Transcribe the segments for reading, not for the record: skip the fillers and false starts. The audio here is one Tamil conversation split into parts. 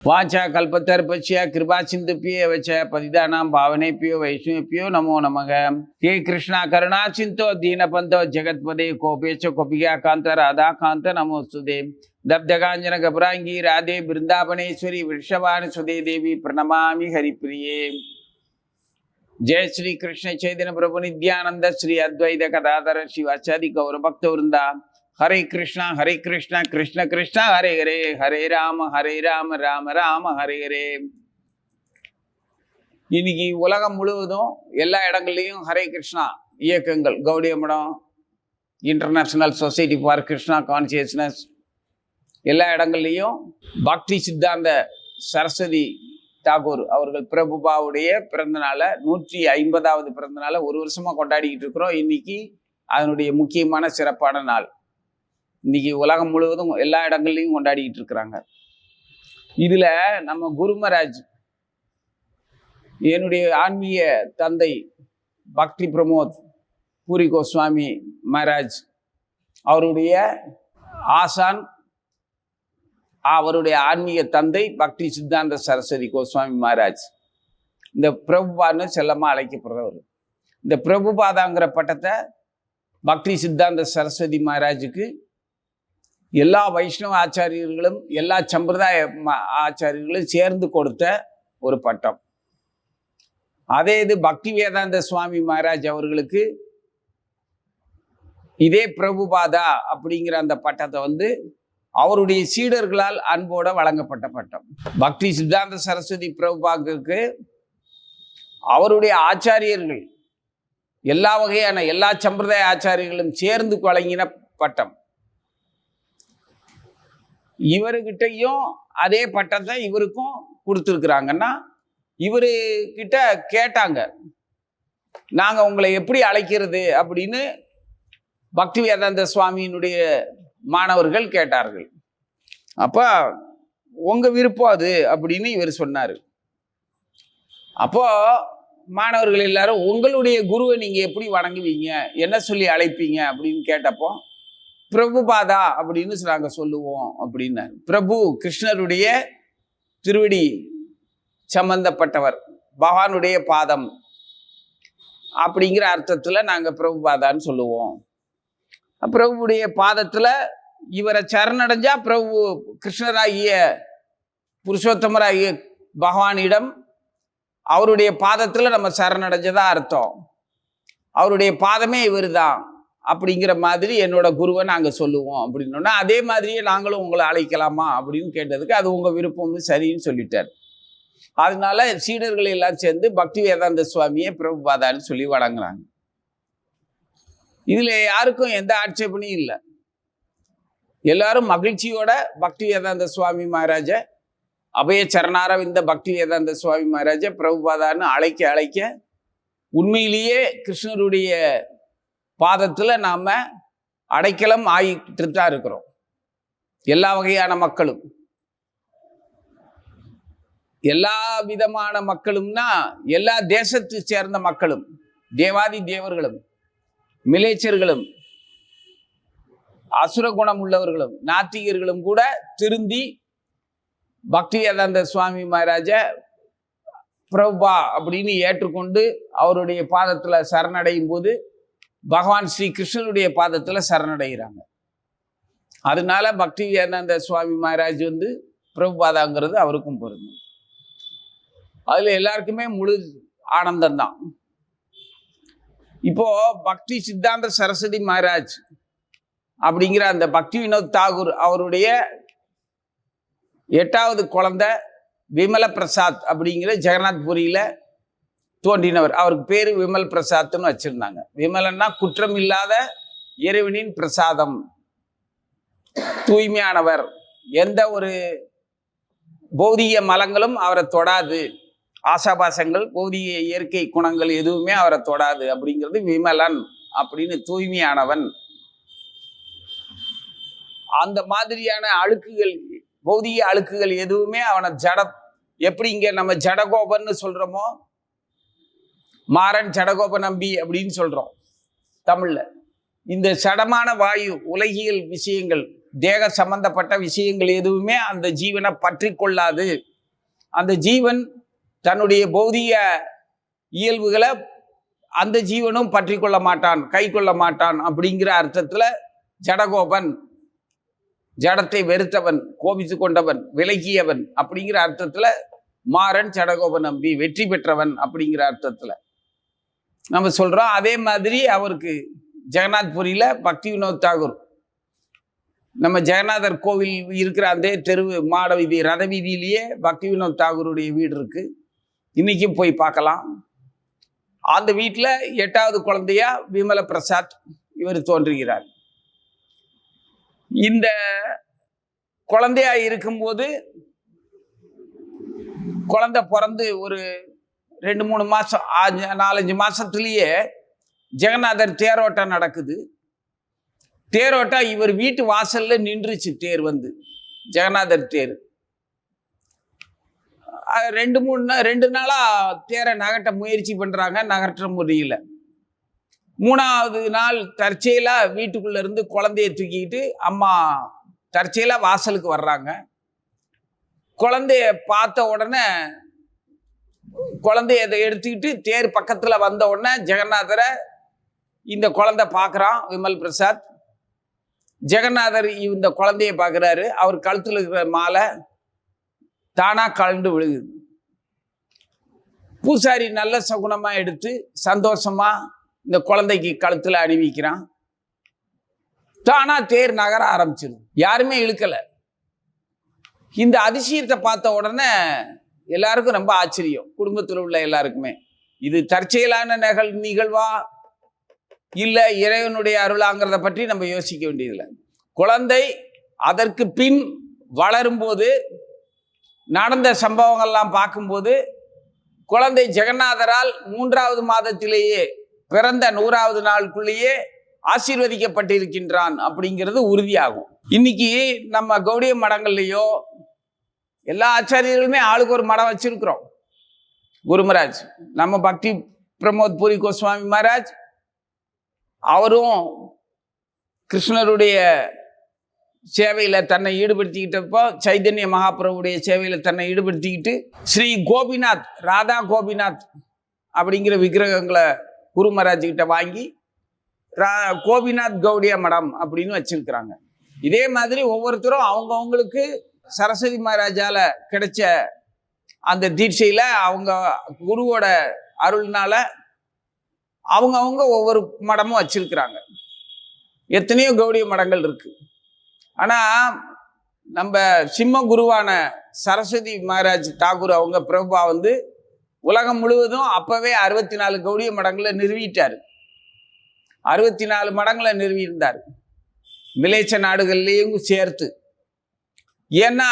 वाचा कल्पतर्पस्य कृपा सिंधुभ्यो वच पतितानां पावनेभ्यो वैष्णवेभ्यो नमो नमः। हे कृष्णा करुणा सिंधो दीनबंधो जगत्पते कोपेश कोपिकान्त राधाकान्त नमोस्तुते। दब्धकाञ्चन गभरांगी राधे वृंदावनेश्वरी वृषभानुसुते देवी प्रणमामि हरिप्रिये। जय श्री कृष्ण चैतन्य प्रभु नित्यानंद श्री अद्वैत गदाधर शिवाचार्य गौर भक्त वृंदा। हरे कृष्णा कृष्ण कृष्ण हरे हरे, हरे राम राम राम हरे हरे। இன்னைக்கு உலகம் முழுவதும் எல்லா இடங்கள்லையும் ஹரே கிருஷ்ணா இயக்கங்கள், கௌடிய மடம், international society for Krishna consciousness, எல்லா இடங்கள்லையும் பக்தி சித்தாந்த சரஸ்வதி தாகூர் அவர்கள் பிரபுபாவுடைய பிறந்தநாளை 150வது பிறந்தநாளை ஒரு வருஷமா கொண்டாடிக்கிட்டு இருக்கிறோம். இன்னைக்கு அதனுடைய முக்கியமான சிறப்பான நாள். இன்னைக்கு உலகம் முழுவதும் எல்லா இடங்கள்லையும் கொண்டாடிக்கிட்டு இருக்கிறாங்க. இதுல நம்ம குரு மகாராஜ், என்னுடைய ஆன்மீக தந்தை பக்தி பிரமோத் பூரி கோஸ்வாமி மகாராஜ் அவருடைய ஆசான், அவருடைய ஆன்மீக தந்தை பக்தி சித்தாந்த சரஸ்வதி கோஸ்வாமி மகாராஜ், இந்த பிரபுபான்னு செல்லமா அழைக்கப்படுறவர். இந்த பிரபுபாதாங்கிற பட்டத்தை பக்தி சித்தாந்த சரஸ்வதி மகாராஜுக்கு எல்லா வைஷ்ணவ ஆச்சாரியர்களும் எல்லா சம்பிரதாய ஆச்சாரியர்களும் சேர்ந்து கொடுத்த ஒரு பட்டம். அதே இது பக்தி வேதாந்த சுவாமி மகாராஜ் அவர்களுக்கு இதே பிரபுபாதா அப்படிங்கிற அந்த பட்டத்தை அவருடைய சீடர்களால் அன்போட வழங்கப்பட்ட பட்டம். பக்தி சித்தாந்த சரஸ்வதி பிரபுபாக்கு அவருடைய ஆச்சாரியர்கள், எல்லா வகையான எல்லா சம்பிரதாய ஆச்சாரியர்களும் சேர்ந்து வழங்கின பட்டம். இவருகிட்டையும் அதே பட்டத்தை இவருக்கும் கொடுத்துருக்குறாங்கன்னா, இவரு கிட்ட கேட்டாங்க, நாங்க உங்களை எப்படி அழைக்கிறது அப்படின்னு பக்தி வேதாந்த சுவாமியினுடைய மாணவர்கள் கேட்டார்கள். அப்ப உங்க விருப்பம் அது அப்படின்னு இவர் சொன்னாரு. அப்போ மாணவர்கள் எல்லாரும், உங்களுடைய குருவை நீங்க எப்படி வணங்குவீங்க, என்ன சொல்லி அழைப்பீங்க அப்படின்னு கேட்டப்போ, பிரபுபாதா அப்படின்னு நாங்க சொல்லுவோம் அப்படின்னாரு. பிரபு கிருஷ்ணருடைய திருவடி சம்பந்தப்பட்டவர், பகவானுடைய பாதம் அப்படிங்கிற அர்த்தத்துல நாங்க பிரபுபாதான்னு சொல்லுவோம். பிரபுடைய பாதத்துல இவரை சரணடைஞ்சா பிரபு கிருஷ்ணராகிய புருஷோத்தமராகிய பகவானிடம் அவருடைய பாதத்துல நம்ம சரணடைஞ்சதா அர்த்தம். அவருடைய பாதமே இவர் தான் அப்படிங்கிற மாதிரி என்னோட குருவை நாங்க சொல்லுவோம் அப்படின்னா, அதே மாதிரியே நாங்களும் உங்களை அழைக்கலாமா அப்படின்னு கேட்டதுக்கு, அது உங்க விருப்பம்னு சரின்னு சொல்லிட்டார். அதனால சீடர்கள் எல்லாம் சேர்ந்து பக்தி வேதாந்த சுவாமியை பிரபுபாதான்னு சொல்லி வழங்குறாங்க. இதுல யாருக்கும் எந்த ஆட்சேபனையும் இல்லை. எல்லாரும் மகிழ்ச்சியோட பக்தி வேதாந்த சுவாமி மகாராஜ, அபய சரணாரவிந்த பக்தி வேதாந்த சுவாமி மகாராஜ பிரபுபாதான்னு அழைக்க அழைக்க உண்மையிலேயே கிருஷ்ணருடைய பாதத்துல நாம அடைக்கலம் ஆகிட்டு தான் இருக்கிறோம். எல்லா வகையான மக்களும், எல்லா விதமான மக்களும்னா எல்லா தேசத்தை சேர்ந்த மக்களும், தேவாதி தேவர்களும், மிலேச்சர்களும், அசுர குணம் உள்ளவர்களும், நாத்திகர்களும் கூட திருந்தி பக்தி வேதாந்த சுவாமி மகாராஜ பிரபா அப்படின்னு ஏற்றுக்கொண்டு அவருடைய பாதத்துல சரணடையும் போது பகவான் ஸ்ரீ கிருஷ்ணனுடைய பாதத்துல சரணடைகிறாங்க. அதனால பக்தி வேதாந்த சுவாமி மகாராஜ் பிரபுபாதாங்கிறது அவருக்கும் பொருந்தும். அதுல எல்லாருக்குமே முழு ஆனந்தம்தான். இப்போ பக்தி சித்தாந்த சரஸ்வதி மகாராஜ் அப்படிங்கிற அந்த பக்தி வினோத் தாகூர் அவருடைய 8வது குழந்தை விமல பிரசாத் அப்படிங்கிற ஜெகநாத்புரியில தோன்றினவர். அவருக்கு பேரு விமல் பிரசாத்னு வச்சிருந்தாங்க. விமலன்னா குற்றம் இல்லாத இறைவனின் பிரசாதம், தூய்மையானவர், எந்த ஒரு பௌதிக மலங்களும் அவரை தொடாது, ஆசாபாசங்கள் பௌதிக இயற்கை குணங்கள் எதுவுமே அவரை தொடாது அப்படிங்கிறது விமலன் அப்படின்னு, தூய்மையானவன். அந்த மாதிரியான அழுக்குகள், பௌதிக அழுக்குகள் எதுவுமே அவனை எப்படி இங்க நம்ம ஜடகோபன்னு சொல்றோமோ, மாறன் ஜடகோப நம்பி அப்படின்னு சொல்றோம் தமிழ்ல, இந்த சடமான வாயு உலகியல் விஷயங்கள், தேக சம்பந்தப்பட்ட விஷயங்கள் எதுவுமே அந்த ஜீவனை பற்றி கொள்ளாது அந்த ஜீவன் தன்னுடைய பௌதிக இயல்புகளை அந்த ஜீவனும் பற்றி கொள்ள மாட்டான், கை கொள்ள மாட்டான். அப்படிங்கிற அர்த்தத்துல ஜடகோபன், ஜடத்தை வெறுத்தவன், கோபித்து கொண்டவன், விலகியவன் அப்படிங்கிற அர்த்தத்துல மாறன் ஜடகோபன் நம்பி வெற்றி பெற்றவன் அப்படிங்கிற அர்த்தத்துல நம்ம சொல்றோம். அதே மாதிரி அவருக்கு ஜெகநாத்புரியில பக்தி வினோத் தாகூர், நம்ம ஜெகநாதர் கோவில் இருக்கிற அந்த தெருவு மாட வீதி ரத வீதியிலேயே பக்தி வினோத் தாகூருடைய வீடு இருக்கு. இன்னைக்கும் போய் பார்க்கலாம். அந்த வீட்டில் 8வது குழந்தையா விமல பிரசாத் இவர் தோன்றுகிறார். இந்த குழந்தையா இருக்கும்போது குழந்தை பிறந்து ஒரு 2-3 மாசம் 4-5 மாசத்துலயே ஜெகநாதர் தேரோட்டம் நடக்குது. தேரோட்டம் இவர் வீட்டு வாசல்ல நின்றுச்சு. தேர் வந்து ஜெகநாதர் தேர் 2 நாளா தேரை நகட்ட முயற்சி பண்றாங்க, நகற்ற முடியல. 3வது நாள் தற்செயலா வீட்டுக்குள்ள இருந்து குழந்தைய தூக்கிட்டு அம்மா தற்செயலா வாசலுக்கு வர்றாங்க. குழந்தைய பார்த்த உடனே குழந்தைய எடுத்துக்கிட்டு தேர் பக்கத்துல வந்த உடனே ஜெகநாதரை இந்த குழந்தை பார்க்குறான் விமல் பிரசாத். ஜெகநாதர் இந்த குழந்தைய பார்க்குறாரு. அவர் கழுத்துல இருக்கிற மாலை தானா கலண்டு விழுகுது. பூசாரி நல்ல சகுனமா எடுத்து சந்தோஷமா இந்த குழந்தைக்கு கழுத்துல அணிவிக்கிறான். தானா தேர் நகர ஆரம்பிச்சிடும். யாருமே இழுக்கல. இந்த அதிசயத்தை பார்த்த உடனே எல்லாருக்கும் ரொம்ப ஆச்சரியம், குடும்பத்தில் உள்ள எல்லாருக்குமே. இது தற்செயலான நிகழ்வா இல்ல இறைவனுடைய அருளாங்கிறத பற்றி நம்ம யோசிக்க வேண்டியதில்லை. குழந்தை அதற்கு பின் வளரும்போது நடந்த சம்பவங்கள்லாம் பார்க்கும்போது குழந்தை ஜெகநாதரால் 3வது மாதத்திலேயே பிறந்த 100வது நாளுக்குள்ளேயே ஆசீர்வதிக்கப்பட்டிருக்கின்றான் அப்படிங்கிறது உறுதியாகும். இன்னைக்கு நம்ம கௌடிய மடங்கள்லையோ எல்லா ஆச்சாரியர்களுமே ஆளுக்கு ஒரு மடம் வச்சிருக்கிறோம். குரு மகாராஜ், நம்ம பக்தி பிரமோத் பூரி கோஸ்வாமி மகாராஜ், அவரும் கிருஷ்ணருடைய சேவையில தன்னை ஈடுபடுத்திக்கிட்டப்போ சைதன்ய மகாபிரபுடைய சேவையில தன்னை ஈடுபடுத்திக்கிட்டு ஸ்ரீ கோபிநாத், ராதா கோபிநாத் அப்படிங்கிற விக்கிரகங்களை குரு மகாராஜ் கிட்ட வாங்கி கோபிநாத் கௌடிய மடம் அப்படின்னு வச்சிருக்கிறாங்க. இதே மாதிரி ஒவ்வொருத்தரும் அவங்கவுங்களுக்கு சரஸ்வதி மகாராஜால கிடைச்ச அந்த தீட்சையில அவங்க குருவோட அருள்னால அவங்கவுங்க ஒவ்வொரு மடமும் வச்சிருக்கிறாங்க. எத்தனையோ கௌடிய மடங்கள் இருக்கு. ஆனா நம்ம சிம்ம குருவான சரஸ்வதி மகாராஜ் தாகூர் அவங்க பிரபா வந்து உலகம் முழுவதும் அப்பவே 64 கௌடிய மடங்களை நிறுவிட்டாரு. 64 மடங்களை நிறுவியிருந்தார், மிலேச்ச நாடுகள்லேயும் சேர்த்து. ஏன்னா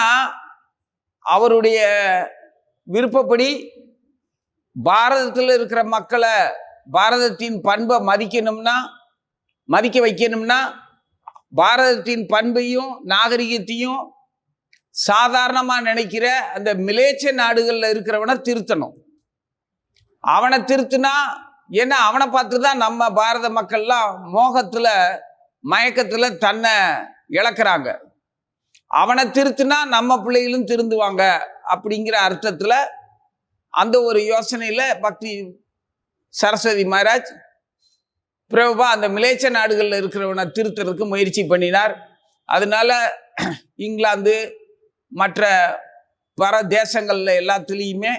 அவருடைய விருப்பப்படி பாரதத்தில் இருக்கிற மக்களை, பாரதத்தின் பண்பை மதிக்க வைக்கணும்னா பாரதத்தின் பண்பையும் நாகரிகத்தையும் சாதாரணமா நினைக்கிற அந்த மிலேச்ச நாடுகள்ல இருக்கிறவனை திருத்தணும். அவனை திருத்தினா, ஏன்னா அவனை பார்த்துதான் நம்ம பாரத மக்கள்லாம் மோகத்துல மயக்கத்துல தன்னை இழக்கிறாங்க. அவனை திருத்தினா நம்ம பிள்ளைகளும் திருந்துவாங்க அப்படிங்கிற அர்த்தத்துல அந்த ஒரு யோசனையில பக்தி சரஸ்வதி மகாராஜ் பிரபா அந்த மிலேச்ச நாடுகளில் இருக்கிறவனை திருத்துறதுக்கு முயற்சி பண்ணினார். அதனால இங்கிலாந்து மற்ற பல தேசங்கள்ல எல்லாத்துலேயுமே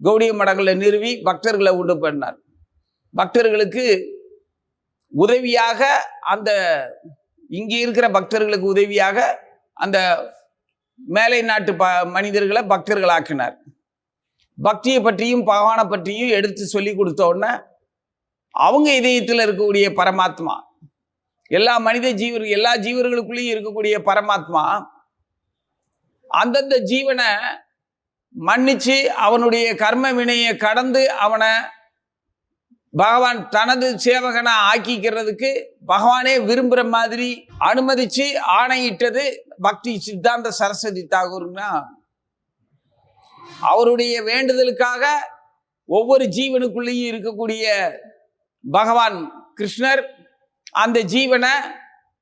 கௌடிய மடங்களை நிறுவி பக்தர்களை உண்டு பண்ணார். பக்தர்களுக்கு உதவியாக அந்த இங்கே இருக்கிற பக்தர்களுக்கு உதவியாக அந்த மேலை நாட்டு மனிதர்களை பக்தர்களாக்கினார். பக்தியை பற்றியும் பகவானை பற்றியும் எடுத்து சொல்லி கொடுத்த உடனே அவங்க இதயத்தில் இருக்கக்கூடிய பரமாத்மா, எல்லா எல்லா ஜீவர்களுக்குள்ளேயும் இருக்கக்கூடிய பரமாத்மா அந்தந்த ஜீவனை மன்னிச்சு அவனுடைய கர்ம வினையை கடந்து அவனை பகவான் தனது சேவகனை ஆக்கிக்கிறதுக்கு பகவானே விரும்புகிற மாதிரி அனுமதிச்சு ஆணையிட்டது பக்தி சித்தாந்த சரஸ்வதி தாகூர்னா. அவருடைய வேண்டுதலுக்காக ஒவ்வொரு ஜீவனுக்குள்ளேயும் இருக்கக்கூடிய பகவான் கிருஷ்ணர் அந்த ஜீவனை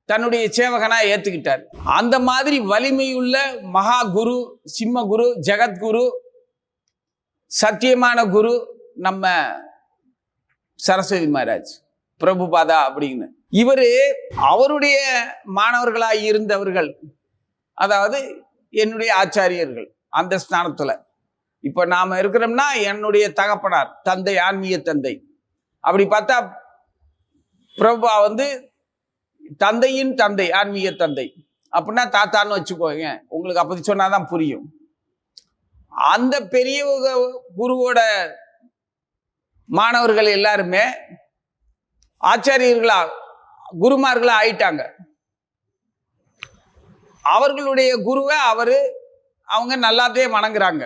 தன்னுடைய சேவகனா ஏத்துக்கிட்டார். அந்த மாதிரி வலிமையுள்ள மகா குரு, சிம்ம குரு, ஜெகத்குரு சத்தியமான குரு நம்ம சரஸ்வதி மகாராஜ் பிரபுபாதா அப்படின்னு. அவருடைய மாணவர்களாக இருந்தவர்கள், அதாவது என்னுடைய ஆச்சாரியர்கள் அந்த ஸ்தானத்துல. இப்ப நாம இருக்கிறோம்னா என்னுடைய தகப்பனார், தந்தை, ஆன்மீக தந்தை. அப்படி பார்த்தா பிரபுபா தந்தையின் தந்தை, ஆன்மீக தந்தை அப்படின்னா தாத்தான்னு வச்சுக்கோங்க. உங்களுக்கு அப்படி சொன்னாதான் புரியும். அந்த பெரிய குருவோட மாணவர்கள் எல்லாருமே ஆச்சாரியர்களா, குருமார்களா ஆயிட்டாங்க. அவர்களுடைய குருவை அவங்க நல்லாத்தே வணங்குறாங்க.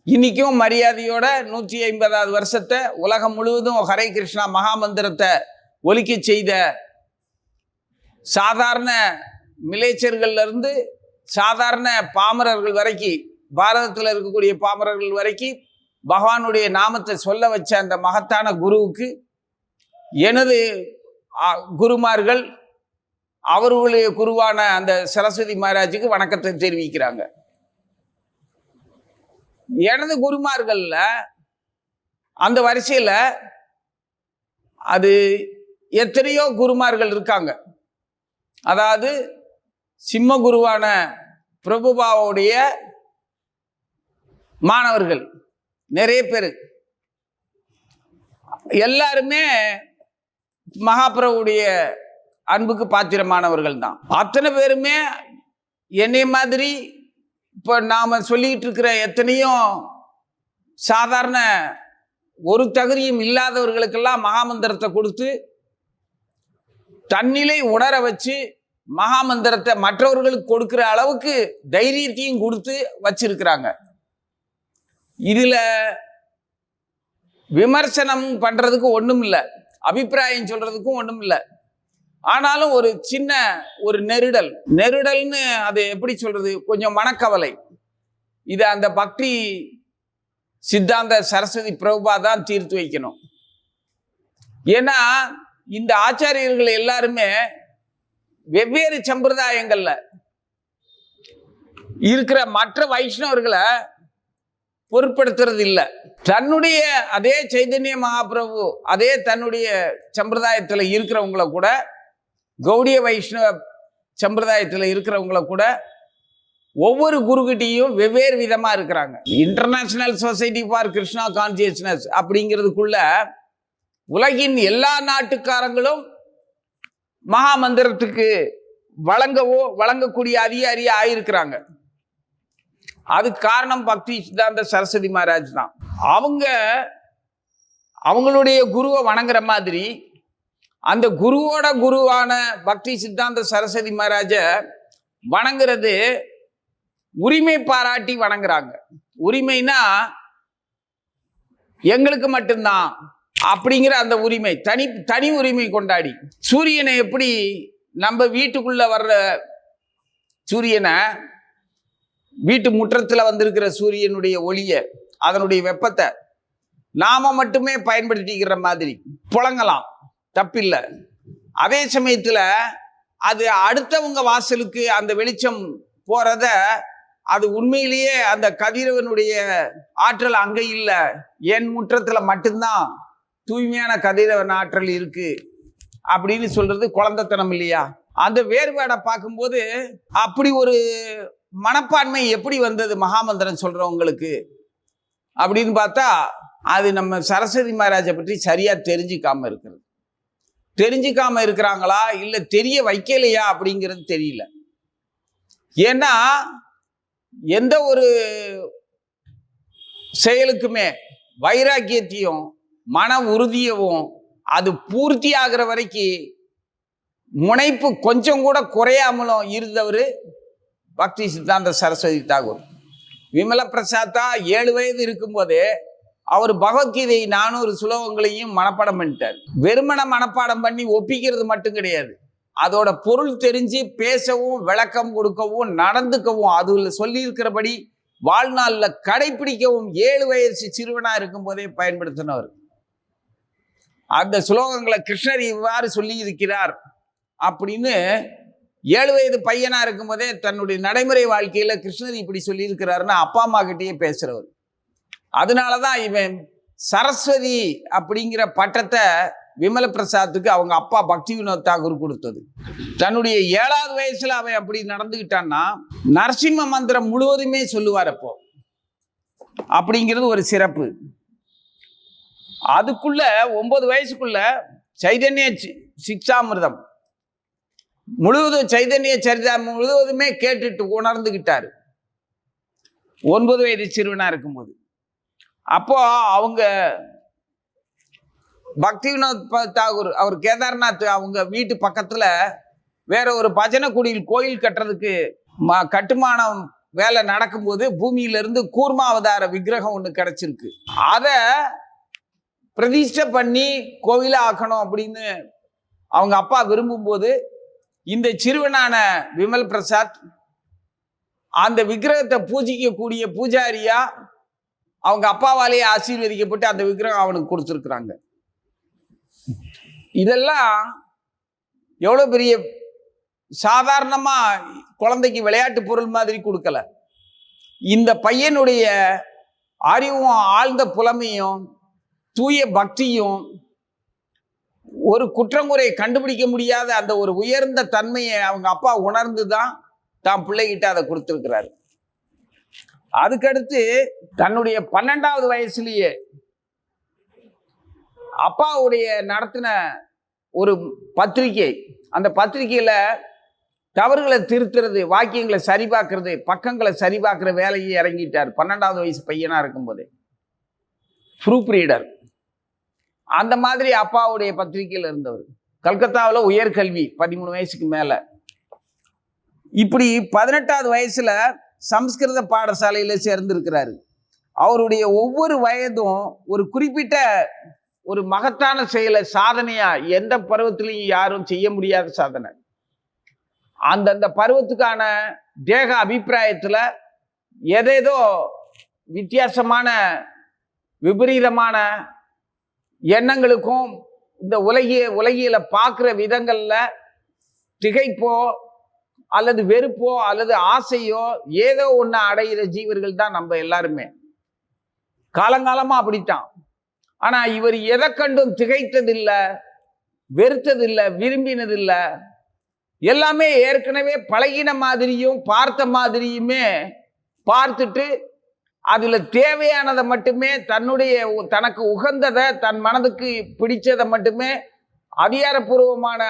இன்னைக்கும் மரியாதையோட 150வது வருஷத்தை உலகம் முழுவதும் ஹரே கிருஷ்ணா மகாமந்திரத்தை ஒலிக்க செய்த சாதாரண மிலேச்சர்கள்ல இருந்து சாதாரண பாமரர்கள் வரைக்கும், பாரதத்தில் இருக்கக்கூடிய பாமரர்கள் வரைக்கும் பகவானுடைய நாமத்தை சொல்ல வச்ச அந்த மகத்தான குருவுக்கு எனது குருமார்கள் அவர்களுடைய குருவான அந்த சரஸ்வதி மகாராஜுக்கு வணக்கத்தை தெரிவிக்கிறாங்க. எனது குருமார்கள்ல அந்த வரிசையில அது எத்தனையோ குருமார்கள் இருக்காங்க. அதாவது சிம்ம குருவான பிரபுபாவுடைய மாணவர்கள் நிறைய பேர், எல்லாருமே மகாபிரபுடைய அன்புக்கு பாத்திரமானவர்கள் தான். அத்தனை பேருமே என்னை மாதிரி இப்போ நாம சொல்லிட்டு இருக்கிற எத்தனையோ சாதாரண ஒரு தகுதியும் இல்லாதவர்களுக்கெல்லாம் மகாமந்திரத்தை கொடுத்து தன்னிலை உணர வச்சு மகாமந்திரத்தை மற்றவர்களுக்கு கொடுக்கிற அளவுக்கு தைரியத்தையும் கொடுத்து வச்சிருக்கிறாங்க. இதுல விமர்சனம் பண்றதுக்கு ஒண்ணும் இல்லை, அபிப்பிராயம் சொல்றதுக்கும் ஒண்ணும் இல்லை. ஆனாலும் ஒரு சின்ன ஒரு நெருடல்னு அது எப்படி சொல்றது, கொஞ்சம் மனக்கவலை. இதை அந்த பக்தி சித்தாந்த சரஸ்வதி பிரபுபா தான் தீர்த்து வைக்கணும். ஏன்னா இந்த ஆச்சாரியர்கள் எல்லாருமே வெவ்வேறு சம்பிரதாயங்கள்ல இருக்கிற மற்ற வைஷ்ணவர்களை பொருட்படுத்துறது இல்லை. தன்னுடைய அதே சைதன்ய மகாபிரபு அதே தன்னுடைய சம்பிரதாயத்தில் இருக்கிறவங்கள கூட, கௌடிய வைஷ்ணவ சம்பிரதாயத்தில் இருக்கிறவங்கள கூட ஒவ்வொரு குருகிட்டையும் வெவ்வேறு விதமா இருக்கிறாங்க. International society for Krishna consciousness அப்படிங்கிறதுக்குள்ள உலகின் எல்லா நாட்டுக்காரங்களும் மகா மந்திரத்துக்கு வழங்கக்கூடிய அதிகாரியா ஆயிருக்கிறாங்க. அதுக்கு காரணம் பக்தி சித்தாந்த சரஸ்வதி மகாராஜ் தான். அவங்களுடைய குருவை வணங்குற மாதிரி அந்த குருவோட குருவான பக்தி சித்தாந்த சரஸ்வதி மகாராஜ வணங்குறது உரிமை பாராட்டி வணங்குறாங்க. உரிமைனா எங்களுக்கு மட்டும்தான் அப்படிங்கிற அந்த உரிமை, தனி உரிமை கொண்டாடி. சூரியனை எப்படி நம்ம வீட்டுக்குள்ள வர்ற சூரியனை, வீட்டு முற்றத்துல வந்திருக்கிற சூரியனுடைய ஒளிய, அதனுடைய வெப்பத்தை நாம மட்டுமே பயன்படுத்திக்கிற மாதிரி புழங்கலாம், தப்பில்லை. அதே சமயத்துல அது அடுத்தவங்க வாசலுக்கு அந்த வெளிச்சம் போறத, அது உண்மையிலேயே அந்த கதிரவனுடைய ஆற்றல் அங்க இல்லை, என் முற்றத்துல மட்டும்தான் தூய்மையான கதிரவன் ஆற்றல் இருக்கு அப்படின்னு சொல்றது குழந்தைத்தனம் இல்லையா? அந்த வேறுபாடை பார்க்கும்போது அப்படி ஒரு மனப்பான்மை எப்படி வந்தது மகாமந்திரம் சொல்றவங்களுக்கு அப்படின்னு பார்த்தா, அது நம்ம சரஸ்வதி மகாராஜை பற்றி சரியா தெரிஞ்சுக்காம இருக்கிறது. தெரிஞ்சுக்காம இருக்கிறாங்களா இல்லை தெரிய வைக்கலையா அப்படிங்கிறது தெரியல. ஏன்னா எந்த ஒரு செயலுக்குமே வைராக்கியத்தையும் மன உறுதியவும் அது பூர்த்தி ஆகிற வரைக்கும் முனைப்பு கொஞ்சம் கூட குறையாமலும் இருந்தவர் பக்தி சித்தாந்த சரஸ்வதி தாகூர். விமல பிரசாத்தா 7 வயது இருக்கும்போதே அவர் பகவத்கீதை 400 சுலோகங்களையும் மனப்பாடம் பண்ணிட்டார். வெறுமன மனப்பாடம் பண்ணி ஒப்பிக்கிறது மட்டும் கிடையாது, அதோட பொருள் தெரிஞ்சு பேசவும் விளக்கம் கொடுக்கவும் நடந்துக்கவும் அதுல சொல்லி இருக்கிறபடி வாழ்நாள்ல கடைபிடிக்கவும் 7 வயசு சிறுவனா இருக்கும் போதே பயன்படுத்தினவர். அந்த சுலோகங்களை கிருஷ்ணர் இவ்வாறு சொல்லி இருக்கிறார் அப்படின்னு 7 வயது பையனா இருக்கும் போதே தன்னுடைய நடைமுறை வாழ்க்கையில கிருஷ்ணர் இப்படி சொல்லி இருக்கிறாருன்னு அப்பா அம்மா கிட்டேயே பேசுறவர். அதனாலதான் இவன் சரஸ்வதி அப்படிங்கிற பட்டத்தை விமல பிரசாத்துக்கு அவங்க அப்பா பக்தி வினோத் தாகூர் கொடுத்தது. தன்னுடைய 7வது வயசுல அவன் அப்படி நடந்துகிட்டான்னா நரசிம்ம மந்திரம் முழுவதுமே சொல்லுவார் அப்போ. அப்படிங்கிறது ஒரு சிறப்பு. அதுக்குள்ள 9 வயசுக்குள்ள சைதன்ய சிக்ஷாமிர்தம் முழுவதும், சைதன்ய சரிதம் முழுவதுமே கேட்டுட்டு உணர்ந்துகிட்டாரு 9 வயது சிறுவனா இருக்கும்போது. அப்போ அவங்க பக்தி வினோத் தாகூர் அவர் கேதார்நாத் அவங்க வீட்டு பக்கத்துல வேற ஒரு பஜனை குடியில் கோயில் கட்டுறதுக்கு கட்டுமானம் வேலை நடக்கும்போது பூமியிலிருந்து கூர்மா அவதார விக்கிரகம் ஒன்று கிடைச்சிருக்கு. அதை பிரதிஷ்டை பண்ணி கோவிலா ஆக்கணும் அப்படின்னு அவங்க அப்பா விரும்பும்போது இந்த சிறுவனான விமல் பிரசாத் அந்த விக்கிரகத்தை பூஜிக்கக்கூடிய பூஜாரியா அவங்க அப்பாவாலேயே ஆசீர்வதிக்கப்பட்டு அந்த விக்கிரகம் அவனுக்கு கொடுத்துருக்குறாங்க. இதெல்லாம் எவ்வளோ பெரிய சாதாரணமா குழந்தைக்கு விளையாட்டு பொருள் மாதிரி கொடுக்கல. இந்த பையனுடைய அறிவும் ஆழ்ந்த புலமையும் தூய பக்தியும் ஒரு குற்றங்குறை கண்டுபிடிக்க முடியாத அந்த ஒரு உயர்ந்த தன்மையை அவங்க அப்பா உணர்ந்துதான் தான் பிள்ளைகிட்ட அதை கொடுத்துருக்கிறாரு. அதுக்கடுத்து தன்னுடைய 12வது வயசுலயே அப்பாவுடைய நடத்தின ஒரு பத்திரிகை, அந்த பத்திரிகையில தவறுகளை திருத்துறது, வாக்கியங்களை சரிபார்க்கறது, பக்கங்களை சரிபார்க்கிற வேலையை இறங்கிட்டார் 12வது வயசு பையனா இருக்கும்போது. ப்ரூஃப் ரீடர் அந்த மாதிரி அப்பாவுடைய பத்திரிகையில் இருந்தவர். கல்கத்தாவில் உயர்கல்வி 13 வயசுக்கு மேல. இப்படி 18வது வயசுல சம்ஸ்கிருத பாடசாலையில சேர்ந்திருக்கிறாரு. அவருடைய ஒவ்வொரு வயதும் ஒரு குறிப்பிட்ட ஒரு மகத்தான செயலை, சாதனையா எந்த பருவத்திலையும் யாரும் செய்ய முடியாத சாதனை. அந்தந்த பருவத்துக்கான தேக அபிப்பிராயத்துல எதேதோ வித்தியாசமான விபரீதமான எண்ணங்களுக்கும் இந்த உலகியல பார்க்குற விதங்கள்ல திகைப்போ அல்லது வெறுப்போ அல்லது ஆசையோ ஏதோ ஒன்று அடையிற ஜீவர்கள் தான் நம்ம எல்லாருமே. காலங்காலமா அப்படித்தான். ஆனா இவர் எதை கண்டும் திகைத்ததில்லை, வெறுத்ததில்லை, விரும்பினதில்லை. எல்லாமே ஏற்கனவே பழகின மாதிரியும் பார்த்த மாதிரியுமே பார்த்துட்டு அதுல தேவையானதை மட்டுமே, தனக்கு உகந்ததை, தன் மனதுக்கு பிடிச்சதை மட்டுமே, அதிகாரப்பூர்வமான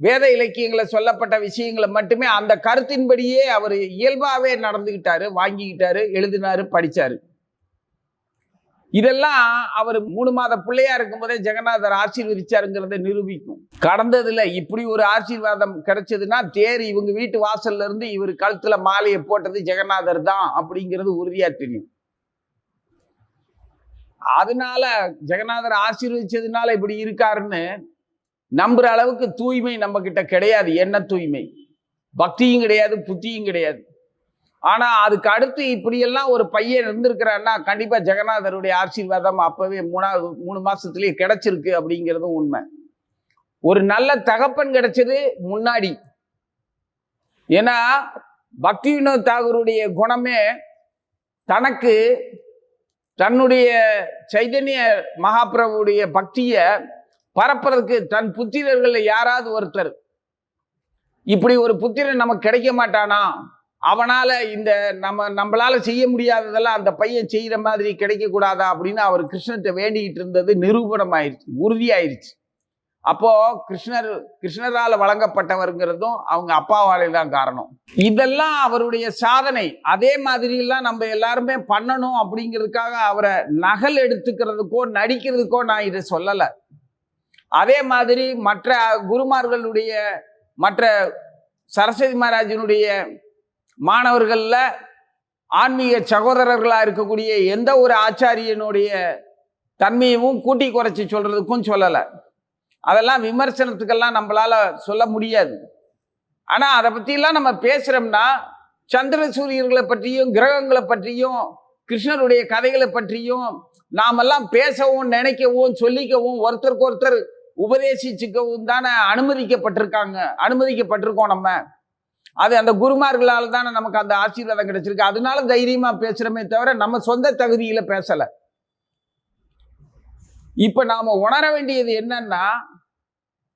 வேத இலக்கியங்களை சொல்லப்பட்ட விஷயங்களை மட்டுமே அந்த கருத்தின்படியே அவர் இயல்பாவே நடந்துகிட்டாரு, வாங்கிக்கிட்டாரு, எழுதினாரு, படிச்சாரு. இதெல்லாம் அவர் 3 மாத பிள்ளையா இருக்கும் போதே ஜெகநாதர் ஆசீர்வதிச்சாருங்கிறத நிரூபிக்கும். கடந்ததுல இப்படி ஒரு ஆசீர்வாதம் கிடைச்சதுன்னா தேர் இவங்க வீட்டு வாசல்ல இருந்து இவர் கழுத்துல மாலையை போட்டது ஜெகநாதர் தான் அப்படிங்கிறது உறுதியா தெரியும். அதனால ஜெகநாதர் ஆசீர்வதிச்சதுனால இப்படி இருக்காருன்னு நம்புற அளவுக்கு தூய்மை நம்ம கிட்ட கிடையாது. என்ன தூய்மை, பக்தியும் கிடையாது, புத்தியும் கிடையாது. ஆனா அதுக்கு அடுத்து இப்படியெல்லாம் ஒரு பையன் இருந்திருக்கிறான்னா கண்டிப்பா ஜெகநாதருடைய ஆசீர்வாதம் அப்பவே 3 மாசத்துலயே கிடைச்சிருக்கு அப்படிங்கிறதும் உண்மை. ஒரு நல்ல தகப்பன் கிடைச்சது முன்னாடி. ஏன்னா பக்தி வினோத் தாகூருடைய குணமே தனக்கு தன்னுடைய சைதன்ய மகாபிரபுடைய பக்தியை பரப்புறதுக்கு தன் புத்திரர்கள் யாராவது ஒருத்தர் இப்படி ஒரு புத்திரன் நமக்கு கிடைக்க மாட்டானா, அவனால இந்த நம்மளால செய்ய முடியாததெல்லாம் அந்த பையன் செய்யற மாதிரி கிடைக்க கூடாதா அப்படின்னு அவர் கிருஷ்ணர்கிட்ட வேண்டிக்கிட்டு இருந்தது நிரூபணம் ஆயிடுச்சு, உறுதியாயிருச்சு. அப்போ கிருஷ்ணரால வழங்கப்பட்டவருங்கிறதும் அவங்க அப்பாவாலே தான் காரணம். இதெல்லாம் அவருடைய சாதனை. அதே மாதிரி எல்லாம் நம்ம எல்லாருமே பண்ணணும் அப்படிங்கிறதுக்காக அவரை நகல் எடுத்துக்கிறதுக்கோ நடிக்கிறதுக்கோ நான் இதை சொல்லலை. அதே மாதிரி மற்ற குருமார்களுடைய, மற்ற சரஸ்வதி மகாராஜனுடைய மாணவர்கள்ல ஆன்மீக சகோதரர்களா இருக்கக்கூடிய எந்த ஒரு ஆச்சாரியனுடைய தன்மையும் கூட்டி குறைச்சி சொல்றதுக்கும் சொல்லலை. அதெல்லாம் விமர்சனத்துக்கெல்லாம் நம்மளால சொல்ல முடியாது. ஆனா அதை பற்றியெல்லாம் நம்ம பேசுறோம்னா சந்திர சூரியர்களை பற்றியும் கிரகங்களை பற்றியும் கிருஷ்ணருடைய கதைகளை பற்றியும் நாமெல்லாம் பேசவும் நினைக்கவும் சொல்லிக்கவும் ஒருத்தருக்கு ஒருத்தர் உபதேசிச்சுக்கவும் தானே அனுமதிக்கப்பட்டிருக்கோம் நம்ம. அது அந்த குருமார்களால் தானே நமக்கு அந்த ஆசீர்வாதம் கிடைச்சிருக்கு. அதனால தைரியமா பேசுறமே தவிர நம்ம சொந்த தகுதியில பேசல. இப்ப நாம உணர வேண்டியது என்னன்னா,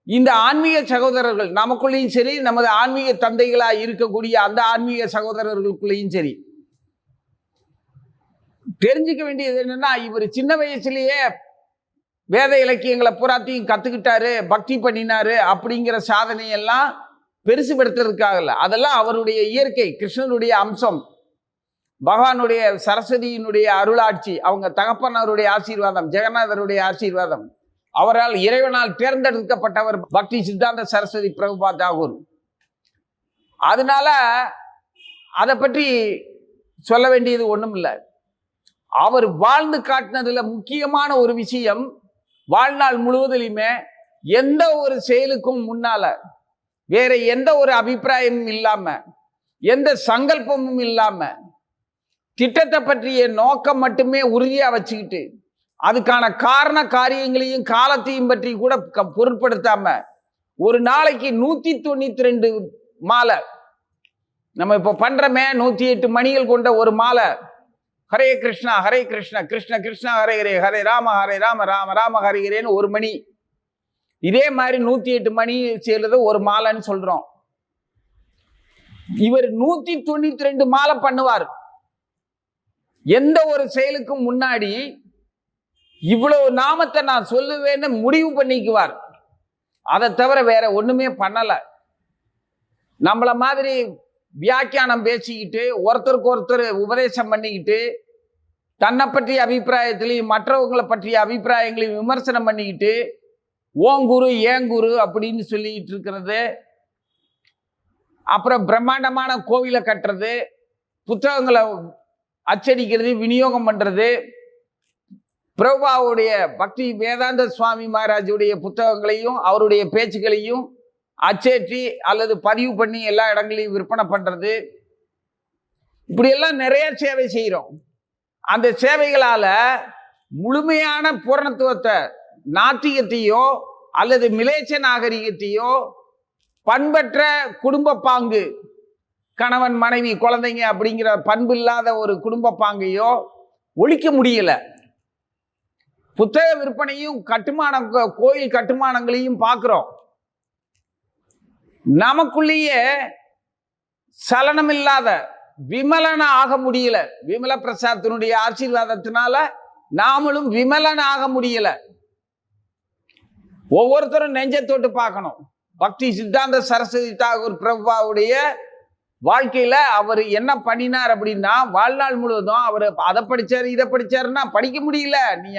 இந்த ஆன்மீக சகோதரர்கள் நமக்குள்ளேயும் சரி, நமது ஆன்மீக தந்தைகளா இருக்கக்கூடிய அந்த ஆன்மீக சகோதரர்களுக்குள்ளேயும் சரி, தெரிஞ்சுக்க வேண்டியது என்னன்னா, இவர் சின்ன வயசுலயே வேத இலக்கியங்களை பூராத்தையும் கத்துக்கிட்டாரு, பக்தி பண்ணினாரு அப்படிங்கிற சாதனையெல்லாம் பெருசுபடுத்துறதுக்காகல. அதெல்லாம் அவருடைய இயற்கை, கிருஷ்ணனுடைய அம்சம், பகவானுடைய சரஸ்வதியினுடைய அருளாட்சி, அவங்க தகப்பனருடைய ஆசீர்வாதம், ஜெகநாதருடைய ஆசீர்வாதம். அவரால் இறைவனால் தேர்ந்தெடுக்கப்பட்டவர் பக்தி சித்தாந்த சரஸ்வதி பிரபுபா தாகூர். அதனால அதை பற்றி சொல்ல வேண்டியது ஒண்ணும் இல்லை. அவர் வாழ்ந்து காட்டினதுல முக்கியமான ஒரு விஷயம், வாழ்நாள் முழுவதிலுமே எந்த ஒரு செயலுக்கும் முன்னால வேற எந்த ஒரு அபிப்பிராயமும் இல்லாம, எந்த சங்கல்பமும் இல்லாம, திட்டத்தை பற்றிய நோக்கம் மட்டுமே உறுதியா வச்சுக்கிட்டு, அதுக்கான காரண காரியங்களையும் காலத்தையும் பற்றி கூட பொருட்படுத்தாம, ஒரு நாளைக்கு 192 மாலை நம்ம இப்ப பண்றமே, 108 மணிகள் கொண்ட ஒரு மாலை, ஹரே கிருஷ்ணா ஹரே கிருஷ்ணா கிருஷ்ண கிருஷ்ணா ஹரே ஹரே ஹரே ராம ராம ராம ஹரே ஹரேன்னு ஒரு மணி. இதே மாதிரி 108 மணி செய்யறது ஒரு மாலைன்னு சொல்றோம். இவர் 192 மாலை பண்ணுவார். எந்த ஒரு செயலுக்கும் முன்னாடி இவ்வளவு நாமத்தை நான் சொல்லுவேன்னு முடிவு பண்ணிக்குவார். அதை தவிர வேற ஒண்ணுமே பண்ணல. நம்மள மாதிரி வியாக்கியானம் பேசிக்கிட்டு, ஒருத்தருக்கு ஒருத்தர் உபதேசம் பண்ணிக்கிட்டு, தன்னை பற்றிய அபிப்பிராயத்திலையும் மற்றவங்களை பற்றிய அபிப்பிராயங்களையும் விமர்சனம் பண்ணிக்கிட்டு, ஓங்குரு ஏங்குரு அப்படின்னு சொல்லிட்டு இருக்கிறது, அப்புறம் பிரம்மாண்டமான கோவிலை கட்டுறது, புத்தகங்களை அச்சடிக்கிறது, விநியோகம் பண்றது, பிரபுபாவுடைய பக்தி வேதாந்த சுவாமி மகாராஜுடைய புத்தகங்களையும் அவருடைய பேச்சுக்களையும் அச்சேற்றி அல்லது பதிவு பண்ணி எல்லா இடங்களையும் விற்பனை பண்றது, இப்படியெல்லாம் நிறைய சேவை செய்கிறோம். அந்த சேவைகளால முழுமையான பூரணத்துவத்தை, நாத்திகத்தையோ அல்லது மிலேச்ச நாகரிகத்தையோ, பண்பற்ற குடும்ப பாங்கு, கணவன் மனைவி குழந்தைங்க அப்படிங்கிற பண்பு இல்லாத ஒரு குடும்ப பாங்கையோ ஒழிக்க முடியல. புத்தக விற்பனையும் கோயில் கட்டுமானங்களையும் பார்க்கிறோம். நமக்குள்ளேயே சலனம் இல்லாத விமலன ஆக முடியல. விமல பிரசாத்தினுடைய ஆசீர்வாதத்தினால நாமளும் விமலன ஆக முடியல. ஒவ்வொருத்தரும் நெஞ்சை தொட்டு பார்க்கணும். பக்தி சித்தாந்த சரஸ்வதி தாகூர் பிரபுபாவுடைய வாழ்க்கையில அவர் என்ன பண்ணினார் அப்படின்னா, வாழ்நாள் முழுவதும் அவர் அதை படிச்சாரு இதை படிச்சாருன்னா படிக்க முடியல. நீ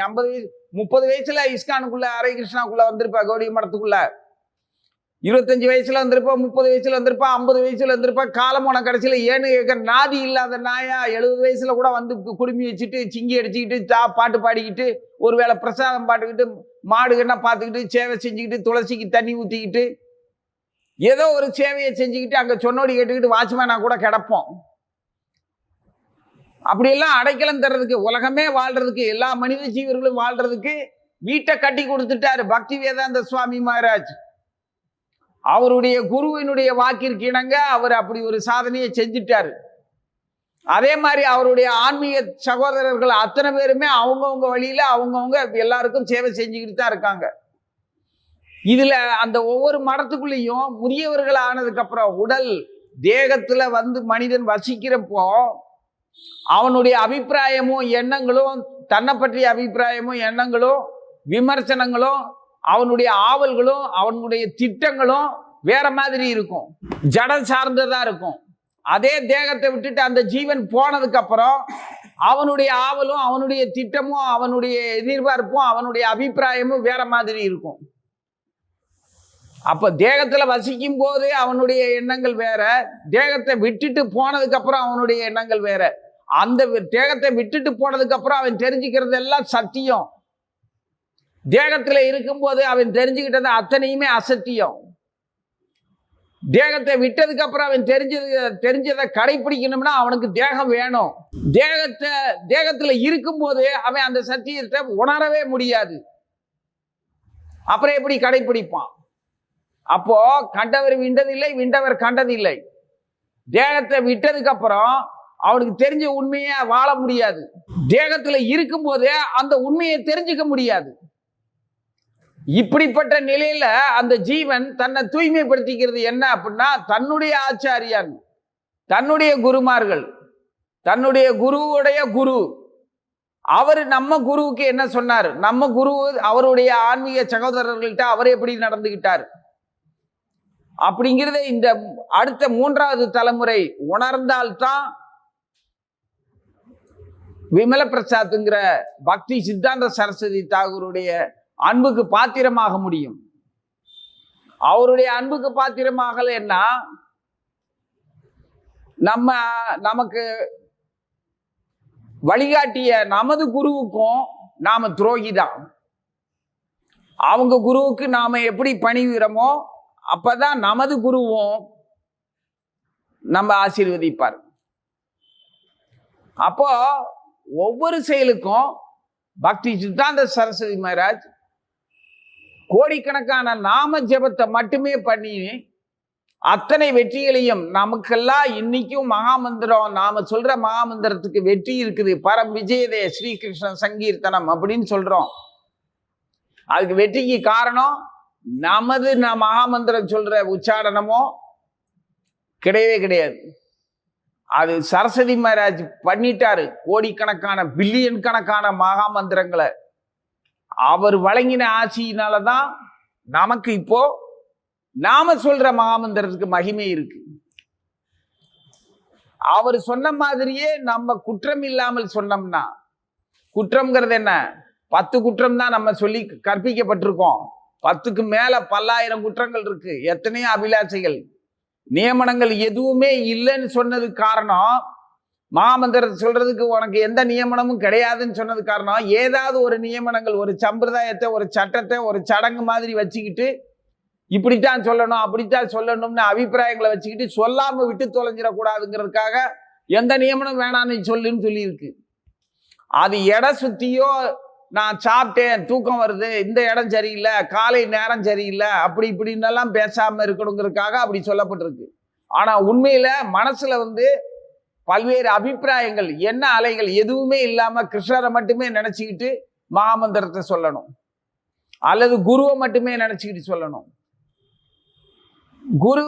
30 வயசுல இஸ்கானுக்குள்ள ஹரே கிருஷ்ணாக்குள்ள வந்திருப்ப, கௌடி மடத்துக்குள்ள 25 வயசுல வந்திருப்பா, 30 வயசுல வந்திருப்பா, 50 வயசுல வந்திருப்பா. காலம் போன கடைசியில ஏன்னு கேட்க நாதி இல்லாத நாயா 70 வயசுல கூட வந்து குடுமி வச்சுட்டு சிங்கி அடிச்சுக்கிட்டு பாட்டு பாடிக்கிட்டு, ஒருவேளை பிரசாதம் பாட்டுக்கிட்டு, மாடுகள்னா பார்த்துக்கிட்டு, சேவை செஞ்சுக்கிட்டு, துளசிக்கு தண்ணி ஊற்றிக்கிட்டு, ஏதோ ஒரு சேவையை செஞ்சுக்கிட்டு அங்க சொன்னோடி கேட்டுக்கிட்டு வாட்ச்மேனா கூட கிடப்போம். அப்படியெல்லாம் அடைக்கலம் தர்றதுக்கு, உலகமே வாழ்றதுக்கு, எல்லா மனித ஜீவர்களும் வாழ்றதுக்கு வீட்டை கட்டி கொடுத்துட்டாரு பக்தி வேதாந்த சுவாமி மகாராஜ். அவருடைய குருவினுடைய வாக்கிற்கு இணங்க அவர் அப்படி ஒரு சாதனையை செஞ்சிட்டாரு. அதே மாதிரி அவருடைய ஆன்மீக சகோதரர்கள் அத்தனை பேருமே அவங்கவுங்க வழியில அவங்கவுங்க எல்லாருக்கும் சேவை செஞ்சுக்கிட்டு தான் இருக்காங்க. இதுல அந்த ஒவ்வொரு மடத்துக்குள்ளேயும் முதியவர்கள் ஆனதுக்கு அப்புறம் உடல் தேகத்துல வந்து மனிதன் வசிக்கிறப்போ அவனுடைய அபிப்பிராயமும் எண்ணங்களும், தன்னை பற்றிய அபிப்பிராயமும் எண்ணங்களும் விமர்சனங்களும், அவனுடைய ஆவல்களும் அவனுடைய திட்டங்களும் வேற மாதிரி இருக்கும், ஜடம் சார்ந்ததா இருக்கும். அதே தேகத்தை விட்டுட்டு அந்த ஜீவன் போனதுக்கு அப்புறம் அவனுடைய ஆவலும் அவனுடைய திட்டமும் அவனுடைய எதிர்பார்ப்பும் அவனுடைய அபிப்பிராயமும் வேற மாதிரி இருக்கும். அப்ப தேகத்துல வசிக்கும் போது அவனுடைய எண்ணங்கள் வேற, தேகத்தை விட்டுட்டு போனதுக்கு அப்புறம் அவனுடைய எண்ணங்கள் வேற. அந்த தேகத்தை விட்டுட்டு போனதுக்கு அப்புறம் அவன் தெரிஞ்சுக்கிறது எல்லாம் சத்தியம். தேகத்துல இருக்கும்போது அவன் தெரிஞ்சுக்கிட்டது அத்தனையுமே அசத்தியம். தேகத்தை விட்டதுக்கு அப்புறம் அவன் தெரிஞ்சதை கடைபிடிக்கணும்னா அவனுக்கு தேகம் வேணும். தேகத்துல இருக்கும்போது அவன் அந்த சத்தியத்தை உணரவே முடியாது. அப்புறம் எப்படி கடைபிடிப்பான்? அப்போ கண்டவர் விண்டதில்லை, விண்டவர் கண்டதில்லை. தேகத்தை விட்டதுக்கு அப்புறம் அவனுக்கு தெரிஞ்ச உண்மையை வாழ முடியாது. தேகத்துல இருக்கும் போதே அந்த உண்மையை தெரிஞ்சுக்க முடியாது. இப்படிப்பட்ட நிலையில அந்த ஜீவன் தன்னை தூய்மைப்படுத்திக்கிறது என்ன அப்படின்னா, தன்னுடைய ஆச்சாரியன், தன்னுடைய குருமார்கள், தன்னுடைய குருவுடைய குரு, அவர் நம்ம குருவுக்கு என்ன சொன்னார், நம்ம குரு அவருடைய ஆன்மீக சகோதரர்கள்ட்ட அவர் எப்படி நடந்துகிட்டார் அப்படிங்கிறத இந்த அடுத்த 3வது தலைமுறை உணர்ந்தால்தான் விமல பிரசாத்ங்கிற பக்தி சித்தாந்த சரஸ்வதி தாகூருடைய அன்புக்கு பாத்திரமாக முடியும். அவருடைய அன்புக்கு பாத்திரமாகலைன்னா நமக்கு வழிகாட்டிய நமது குருவுக்கும் நாம துரோகிதான். அவங்க குருவுக்கு நாம எப்படி பணிகிறோமோ அப்பதான் நமது குருவும் நம்ம ஆசீர்வதிப்பார். அப்போ ஒவ்வொரு செயலுக்கும் பக்தி சித்தாந்த சரஸ்வதி மகாராஜ் கோடிக்கணக்கான நாம ஜபத்தை மட்டுமே பண்ணி அத்தனை வெற்றிகளையும் நமக்கெல்லாம் இன்னைக்கும் மகாமந்திரம், நாம சொல்ற மகாமந்திரத்துக்கு வெற்றி இருக்குது. பரம் விஜயதே ஸ்ரீகிருஷ்ண சங்கீர்த்தனம் அப்படின்னு சொல்றோம். அதுக்கு வெற்றிக்கு காரணம் நமது மகாமந்திரம் சொல்ற உச்சாரணமோ கிடையவே கிடையாது. அது சரஸ்வதி மகாராஜ் பண்ணிட்டாரு. கோடிக்கணக்கான பில்லியன் கணக்கான மகாமந்திரங்களை அவர் வழங்கின ஆட்சியினாலதான் நமக்கு இப்போ நாம சொல்ற மகாமந்திரத்துக்கு மகிமை இருக்கு. அவர் சொன்ன மாதிரியே நம்ம குற்றம் இல்லாமல் சொன்னோம்னா, குற்றம்ங்கிறது என்ன, 10 குற்றம் தான் நம்ம சொல்லி கற்பிக்கப்பட்டிருக்கோம். 10க்கு மேல பல்லாயிரம் குற்றங்கள் இருக்கு. எத்தனையோ அபிலாஷைகள், நியமனங்கள் எதுவுமே இல்லைன்னு சொன்னதுக்கு காரணம், மகாமந்திரத்தை சொல்றதுக்கு உனக்கு எந்த நியமனமும் கிடையாதுன்னு சொன்னது காரணம், ஏதாவது ஒரு நியமனங்கள், ஒரு சம்பிரதாயத்தை, ஒரு சட்டத்தை, ஒரு சடங்கு மாதிரி வச்சுக்கிட்டு இப்படித்தான் சொல்லணும் அப்படித்தான் சொல்லணும்னு அபிப்பிராயங்களை வச்சுக்கிட்டு சொல்லாம விட்டு தொலைஞ்சிடக்கூடாதுங்கிறதுக்காக எந்த நியமனம் வேணான்னு சொல்லுன்னு சொல்லியிருக்கு. அது எடை சுத்தியோ, நான் சாப்பிட்டேன் தூக்கம் வருது, இந்த இடம் சரியில்லை, காலை நேரம் சரியில்லை, அப்படி இப்படின்னெல்லாம் பேசாம இருக்கணுங்கிறதுக்காக அப்படி சொல்லப்பட்டிருக்கு. ஆனா உண்மையில மனசுல பல்வேறு அபிப்பிராயங்கள், என்ன அலைகள் எதுவுமே இல்லாம கிருஷ்ணரை மட்டுமே நினைச்சுக்கிட்டு மகாமந்திரத்தை சொல்லணும், அல்லது குருவை மட்டுமே நினைச்சுக்கிட்டு சொல்லணும். குரு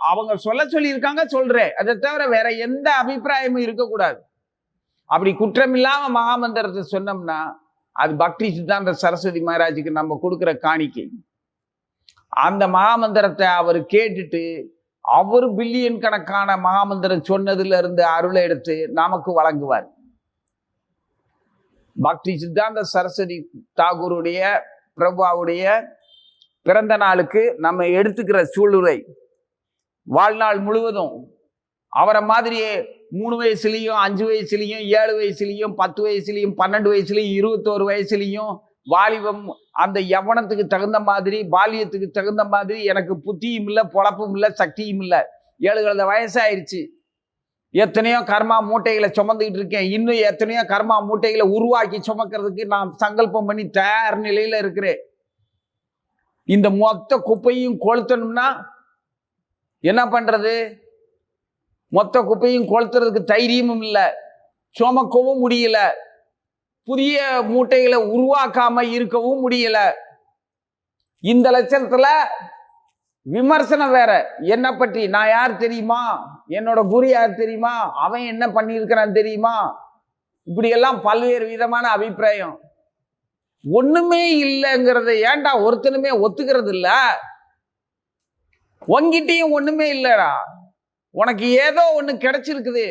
அவங்க சொல்லியிருக்காங்க, சொல்றேன், அதை தவிர வேற எந்த அபிப்பிராயமும் இருக்கக்கூடாது. அப்படி குற்றம் இல்லாம மகாமந்திரத்தை சொன்னோம்னா அது பக்தி சித்தாந்த சரஸ்வதி மகாராஜுக்கு நம்ம கொடுக்குற காணிக்கை. அந்த மகாமந்திரத்தை அவர் கேட்டுட்டு அவர் பில்லியன் கணக்கான மகாமந்திரம் சொன்னதுல இருந்து அருளை எடுத்து நமக்கு வழங்குவார். பக்தி சித்தாந்த சரஸ்வதி தாகூருடைய பிரபாவுடைய பிறந்த நாளுக்கு நம்ம எடுத்துக்கிற சூளுரை வாழ்நாள் முழுவதும் அவரை மாதிரியே 3 வயசுலையும் 5 வயசுலையும் 7 வயசுலையும் 10 வயசுலையும் 12 வயசுலையும் 21 வயசுலையும் வாலிபம், அந்த யவனத்துக்கு தகுந்த மாதிரி, பாலியத்துக்கு தகுந்த மாதிரி எனக்கு புத்தியும் இல்லை, பொழப்பும் இல்லை, சக்தியும் இல்லை. 7 வயசாயிருச்சு. எத்தனையோ கர்மா மூட்டைகளை சுமந்துக்கிட்டு இருக்கேன். இன்னும் எத்தனையோ கர்மா மூட்டைகளை உருவாக்கி சுமக்கிறதுக்கு நான் சங்கல்பம் பண்ணி தயார் நிலையில இருக்கிறேன். இந்த மொத்த குப்பையும் கொளுத்தணும்னா என்ன பண்றது? மொத்த குப்பையும் கொளுத்துறதுக்கு தைரியமும் இல்லை, சுமக்கவும் முடியல, புதிய மூட்டைகளை உருவாக்காம இருக்கவும் முடியல. இந்த லட்சணத்துல விமர்சனம் வேற. என்ன பற்றி நான் யார் தெரியுமா, என்னோட குரு யார் தெரியுமா, அவன் என்ன பண்ணியிருக்கிறான் தெரியுமா, இப்படி எல்லாம் பல்வேறு விதமான அபிப்பிராயம். ஒண்ணுமே இல்லைங்கிறத ஏன்டா ஒருத்தனுமே ஒத்துக்கிறது இல்ல? உன்கிட்டயும் ஒண்ணுமே இல்லடா, உனக்கு ஏதோ ஒண்ணு கிடைச்சிருக்குது.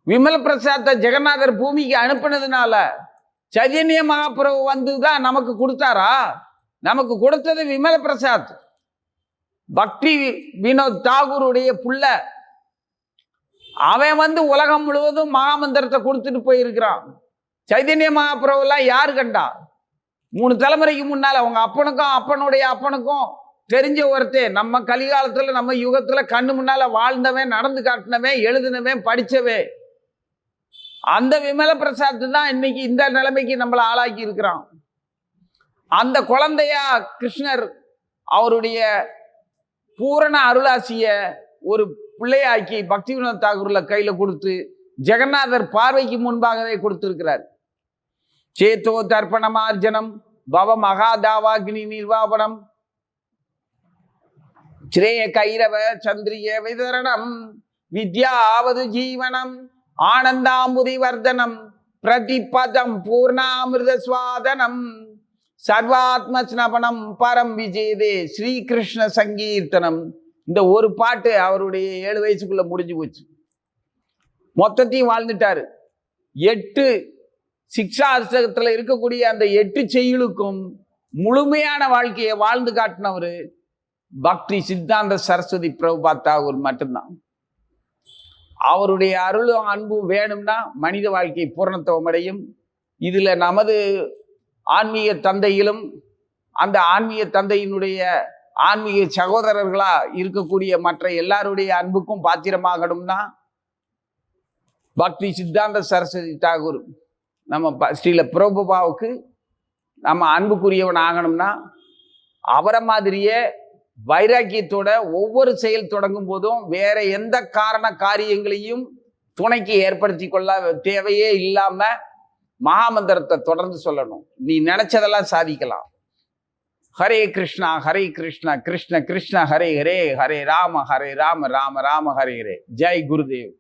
விமல் பிரசாத்தை ஜெகநாதர் பூமிக்கு அனுப்பினதுனால சைதன்ய மகாபிரபு வந்துதான் நமக்கு கொடுத்தாரா? நமக்கு கொடுத்தது விமல பிரசாத், பக்தி வினோத் தாகூருடைய புள்ள. அவன் உலகம் முழுவதும் மகாமந்திரத்தை கொடுத்துட்டு போயிருக்கிறான். சைதன்ய மகாபிரபுலாம் யாரு கண்டா? 3 தலைமுறைக்கு முன்னால அவங்க அப்பனுக்கும் அப்பனுடைய அப்பனுக்கும் தெரிஞ்ச ஒருத்தன். நம்ம கலிகாலத்துல, நம்ம யுகத்துல கண்ணு முன்னால வாழ்ந்தவன், நடந்து காட்டினவன், எழுதினவன், படிச்சவன். அந்த விமல பிரசாத் தான் இன்னைக்கு இந்த நிலைமைக்கு நம்மளை ஆளாக்கி இருக்கிறான். அந்த குழந்தையா கிருஷ்ணர் அவருடைய பூரண அருளாசிய ஒரு பிள்ளையாக்கி பக்திவினோத் தாகூர்ல கையில கொடுத்து ஜெகநாதர் பார்வைக்கு முன்பாகவே கொடுத்திருக்கிறார். சேத்தோ தர்ப்பணமார்ஜனம் பவ மகாதாவாக்னி நிர்வாபனம் ஸ்ரேய கைரவ சந்திரிய விதரணம் வித்யாவது ஜீவனம் ஆனந்தாம்புதி வர்தனம் பிரதிபதம் பூர்ணாமிருத சுவாதனம் சர்வாத்ம ஸ்னபனம் பரம் விஜேதே ஸ்ரீகிருஷ்ண சங்கீர்த்தனம். இந்த ஒரு பாட்டு அவருடைய 7 வயசுக்குள்ள முடிஞ்சு போச்சு. மொத்தத்தையும் வாழ்ந்துட்டாரு. 8 சிக்ஷாஸ்தகத்துல இருக்கக்கூடிய அந்த 8 செய்யுளுக்கும் முழுமையான வாழ்க்கையை வாழ்ந்து காட்டினவர் பக்தி சித்தாந்த சரஸ்வதி பிரபுபாத் தாகூர் மட்டும்தான். அவருடைய அருளும் அன்பும் வேணும்னா மனித வாழ்க்கை பூரணத்துவம் அடையும். இதுல நமது ஆன்மீக தந்தையிலும் அந்த ஆன்மீக தந்தையினுடைய ஆன்மீக சகோதரர்களா இருக்கக்கூடிய மற்ற எல்லாருடைய அன்புக்கும் பாத்திரமாகணும்னா பக்தி சித்தாந்த சரஸ்வதி தாகூர் நம்ம ஸ்ரீல பிரபுபாவுக்கு நம்ம அன்புக்குரியவன் ஆகணும்னா அவரை மாதிரியே வைராக்கியத்தோட ஒவ்வொரு செயல் தொடங்கும் போதும் வேற எந்த காரியங்களையும் துணைக்கு ஏற்படுத்தி கொள்ள தேவையே இல்லாம மகாமந்திரத்தை தொடர்ந்து சொல்லணும். நீ நினைச்சதெல்லாம் சாதிக்கலாம். ஹரே கிருஷ்ணா கிருஷ்ண கிருஷ்ண ஹரே ஹரே, ஹரே ராம ராம ராம ஹரே ஹரே. ஜெய் குருதேவ்.